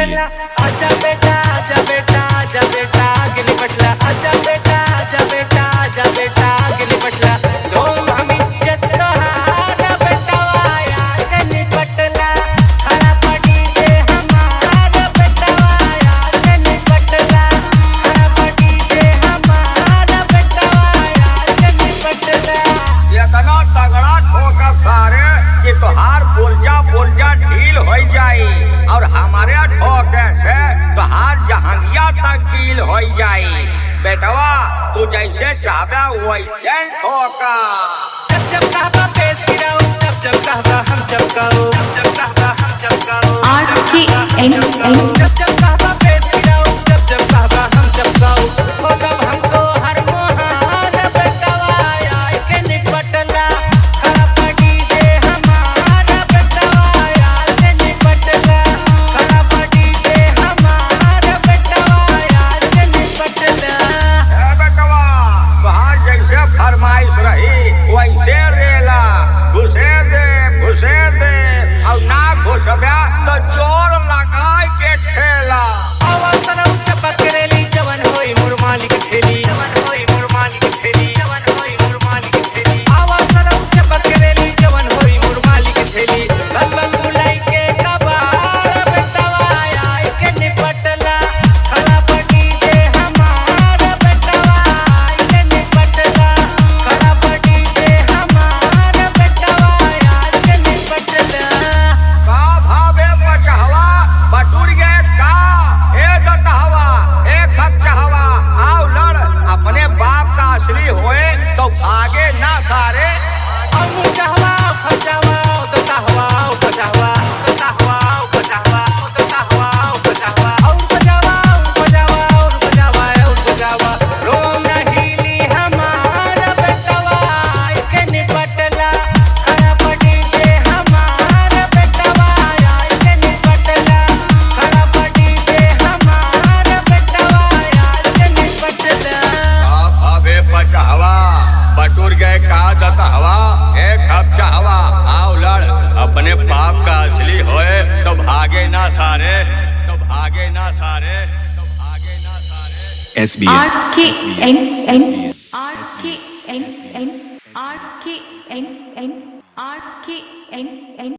पटला आजा बेटा आजा बेटा आजा बेटा गिली पटला आजा बेटा आजा बेटा आजा बेटा गिली पटला धूम हम इज्जत हारा बेटा आया गिली पटला खड़ा पड़ी से हमारा बेटा आया गिली पटला खड़ा पड़ी से हमारा बेटा आया गिली पटला। ये तना तगड़ा ठोकर सारे कि तोहार पुर्जा ढील हो जाई और हमारे ठोके से तोहार जहांगिया तक ढील हो जाई। बेटवा तू जैसे चाहबा वैसे ठोका। जब जब कहबा पेश गिराओ जब जब कहबा हम चमकाओ जब जब कहबा हम चमकाओ जब जब कहबा पेश गिराओ जब जब कहबा हम चमकाओ हो तब हमको हर मोहान बेटवा आया के निपटला खड़ा पड़ी से हमारा बेटवा आया के निपटला खड़ा पड़ी से हमारा बेटवा आया के निपटला। ए बेटवा तोहार जैसे फरमाइश रही वैसे रेला घुसे दे और ना घुसबा तो जोर लगाई के ठेला। आवाज ना चपक रेली जवन होई मोर मालिक ठेली जवन होई मोर मालिक ठेली जवन होई मोर मालिक ठेली आवाज ना चपक रेली जवन होई मोर मालिक ठेली बंद बुलाई के कबाड़ बेटवा आया के निपटला खड़ा पड़ी से हमारा बेटवा आया के निपटला खड़ा पड़ी से हमारा बेटवा आया के निपटला। का भावे पचहवा बटुर गए का ए दतहवा ए खपचहवा आओ लड़ अपने बाप का असली होए तो भागे ना सारे। और कहवा फजावा तो कहवा फजावा तो कहवा फजावा तो कहवा फजावा और फजावा फजावा और फजावा और फजावा रोम नहीली हमारा बेटवा आय के निपटला खड़ा पड़ी से हमारा बेटवा आय के निपटला खड़ा पड़ी से हमारा बेटवा आय के निपटला। का भावे पचहवा बटुर गए का दतहवा ए खपचहवा आओ लड़ अपने बाप का असली होए तो भागे ना सारे तो भागे ना सारे तो भागे ना सारे। SBN RKNN